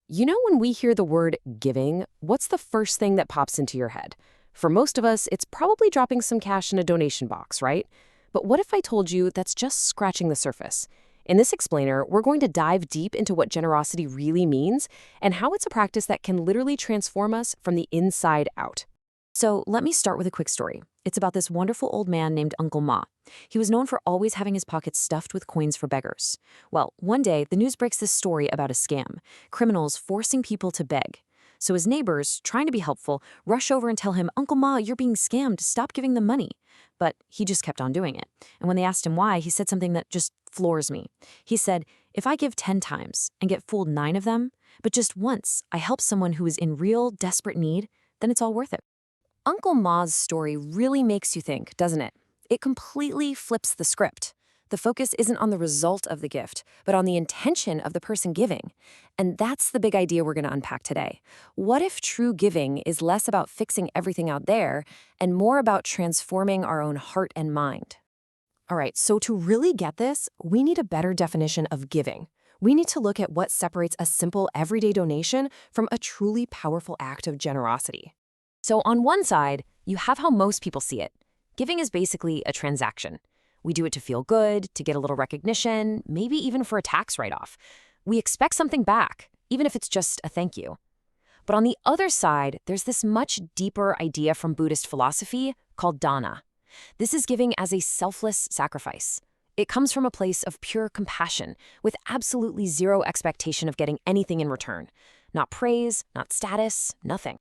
When we hear the word giving, what's the first thing that pops into your head? For most of us, it's probably dropping some cash in a donation box, right? But what if I told you that's just scratching the surface? In this explainer, we're going to dive deep into what generosity really means and how it's a practice that can literally transform us from the inside out. So let me start with a quick story. It's about this wonderful old man named Uncle Ma. He was known for always having his pockets stuffed with coins for beggars. Well, one day, the news breaks this story about a scam, criminals forcing people to beg. So his neighbors, trying to be helpful, rush over and tell him, "Uncle Ma, you're being scammed. Stop giving them money." But he just kept on doing it. And when they asked him why, he said something that just floors me. He said, "If I give 10 times and get fooled 9 of them, but just once I help someone who is in real, desperate need, then it's all worth it." Uncle Ma's story really makes you think, doesn't it? It completely flips the script. The focus isn't on the result of the gift, but on the intention of the person giving. And that's the big idea we're going to unpack today. What if true giving is less about fixing everything out there and more about transforming our own heart and mind? All right, so to really get this, we need a better definition of giving. We need to look at what separates a simple everyday donation from a truly powerful act of generosity. So on one side, you have how most people see it. Giving is basically a transaction. We do it to feel good, to get a little recognition, maybe even for a tax write-off. We expect something back, even if it's just a thank you. But on the other side, there's this much deeper idea from Buddhist philosophy called Dhamma. This is giving as a selfless sacrifice. It comes from a place of pure compassion, with absolutely zero expectation of getting anything in return. Not praise, not status, nothing.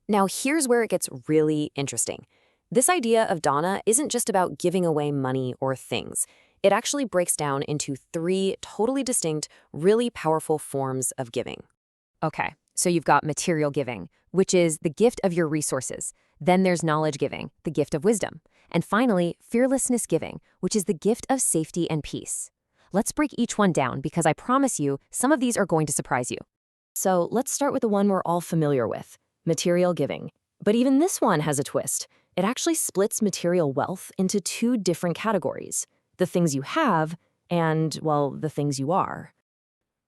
Now, here's where it gets really interesting. This idea of dana isn't just about giving away money or things. It actually breaks down into 3 totally distinct, really powerful forms of giving. Okay, so you've got material giving, which is the gift of your resources. Then there's knowledge giving, the gift of wisdom. And finally, fearlessness giving, which is the gift of safety and peace. Let's break each one down because I promise you, some of these are going to surprise you. So let's start with the one we're all familiar with. Material giving. But even this one has a twist. It actually splits material wealth into 2 different categories. The things you have and, well, the things you are.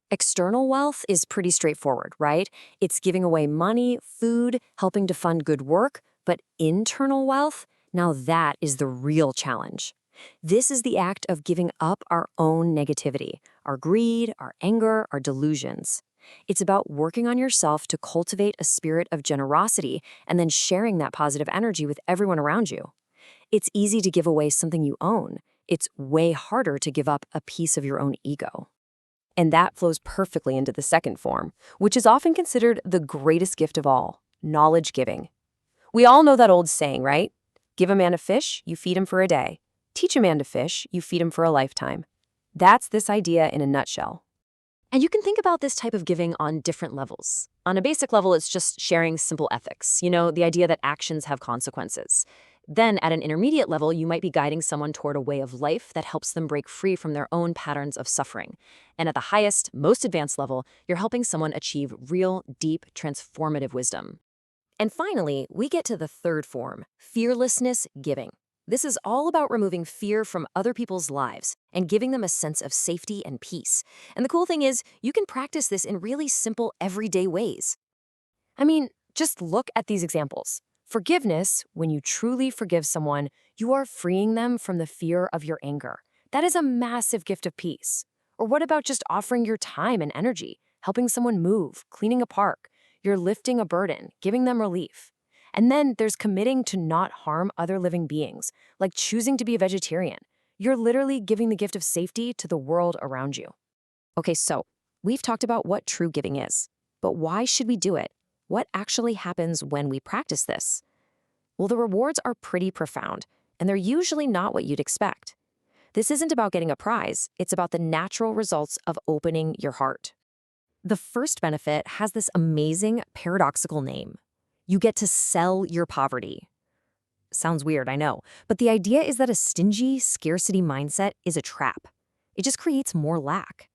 External wealth is pretty straightforward, right? It's giving away money, food, helping to fund good work. But internal wealth, now that is the real challenge. This is the act of giving up our own negativity, our greed, our anger, our delusions. It's about working on yourself to cultivate a spirit of generosity and then sharing that positive energy with everyone around you. It's easy to give away something you own. It's way harder to give up a piece of your own ego. And that flows perfectly into the second form, which is often considered the greatest gift of all, knowledge giving. We all know that old saying, right? Give a man a fish, you feed him for a day. Teach a man to fish, you feed him for a lifetime. That's this idea in a nutshell. And you can think about this type of giving on different levels. On a basic level, it's just sharing simple ethics, the idea that actions have consequences. Then at an intermediate level, you might be guiding someone toward a way of life that helps them break free from their own patterns of suffering. And at the highest, most advanced level, you're helping someone achieve real, deep, transformative wisdom. And finally, we get to the third form, fearlessness giving. This is all about removing fear from other people's lives and giving them a sense of safety and peace. And the cool thing is, you can practice this in really simple, everyday ways. I mean, just look at these examples. Forgiveness, when you truly forgive someone, you are freeing them from the fear of your anger. That is a massive gift of peace. Or what about just offering your time and energy, helping someone move, cleaning a park? You're lifting a burden, giving them relief. And then there's committing to not harm other living beings, like choosing to be a vegetarian. You're literally giving the gift of safety to the world around you. Okay, so we've talked about what true giving is. But why should we do it? What actually happens when we practice this? Well, the rewards are pretty profound, and they're usually not what you'd expect. This isn't about getting a prize. It's about the natural results of opening your heart. The first benefit has this amazing paradoxical name. You get to sell your poverty. Sounds weird, I know, but the idea is that a stingy, scarcity mindset is a trap. It just creates more lack.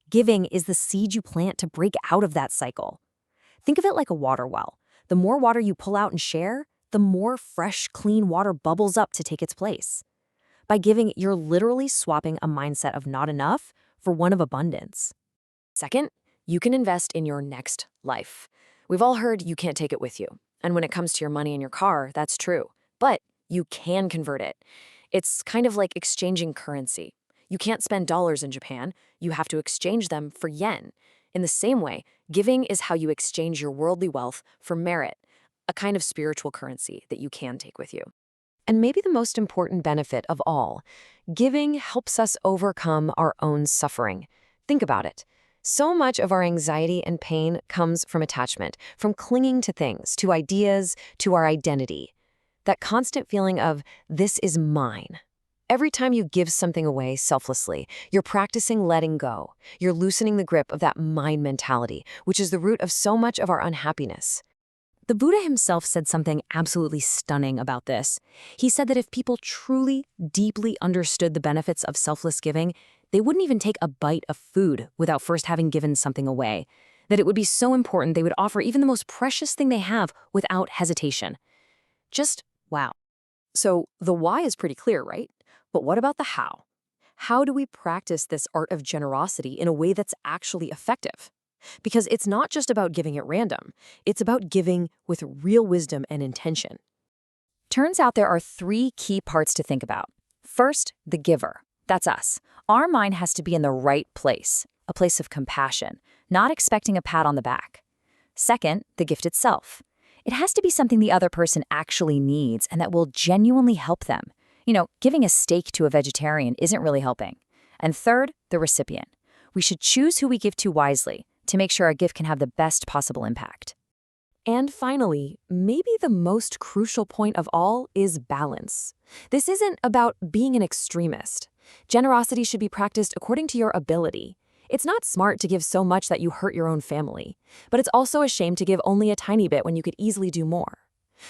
Giving is the seed you plant to break out of that cycle. Think of it like a water well. The more water you pull out and share, the more fresh, clean water bubbles up to take its place. By giving, you're literally swapping a mindset of not enough for one of abundance. Second, You can invest in your next life. We've all heard you can't take it with you. And when it comes to your money and your car, that's true. But you can convert it. It's kind of like exchanging currency. You can't spend dollars in Japan. You have to exchange them for yen. In the same way, giving is how you exchange your worldly wealth for merit, a kind of spiritual currency that you can take with you. And maybe the most important benefit of all, giving helps us overcome our own suffering. Think about it. So much of our anxiety and pain comes from attachment, from clinging to things, to ideas, to our identity. That constant feeling of, this is mine. Every time you give something away selflessly, you're practicing letting go. You're loosening the grip of that mine mentality, which is the root of so much of our unhappiness. The Buddha himself said something absolutely stunning about this. He said that if people truly, deeply understood the benefits of selfless giving, they wouldn't even take a bite of food without first having given something away. That it would be so important they would offer even the most precious thing they have without hesitation. Just wow. So the why is pretty clear, right? But what about the how? How do we practice this art of generosity in a way that's actually effective? Because it's not just about giving at random. It's about giving with real wisdom and intention. Turns out there are 3 key parts to think about. First, the giver. That's us. Our mind has to be in the right place, a place of compassion, not expecting a pat on the back. Second, the gift itself. It has to be something the other person actually needs and that will genuinely help them. Giving a steak to a vegetarian isn't really helping. And third, the recipient. We should choose who we give to wisely to make sure our gift can have the best possible impact. And finally, maybe the most crucial point of all is balance. This isn't about being an extremist. Generosity should be practiced according to your ability. It's not smart to give so much that you hurt your own family, but it's also a shame to give only a tiny bit when you could easily do more.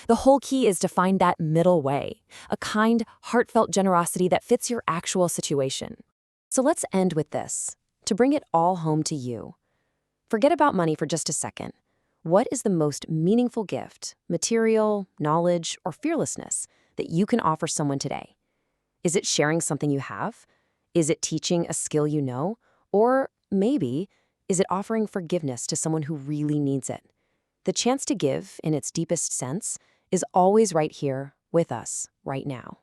The whole key is to find that middle way, a kind, heartfelt generosity that fits your actual situation. So let's end with this, to bring it all home to you. Forget about money for just a second. What is the most meaningful gift, material, knowledge, or fearlessness that you can offer someone today? Is it sharing something you have? Is it teaching a skill you know? Or maybe, is it offering forgiveness to someone who really needs it? The chance to give, in its deepest sense, is always right here with us, right now.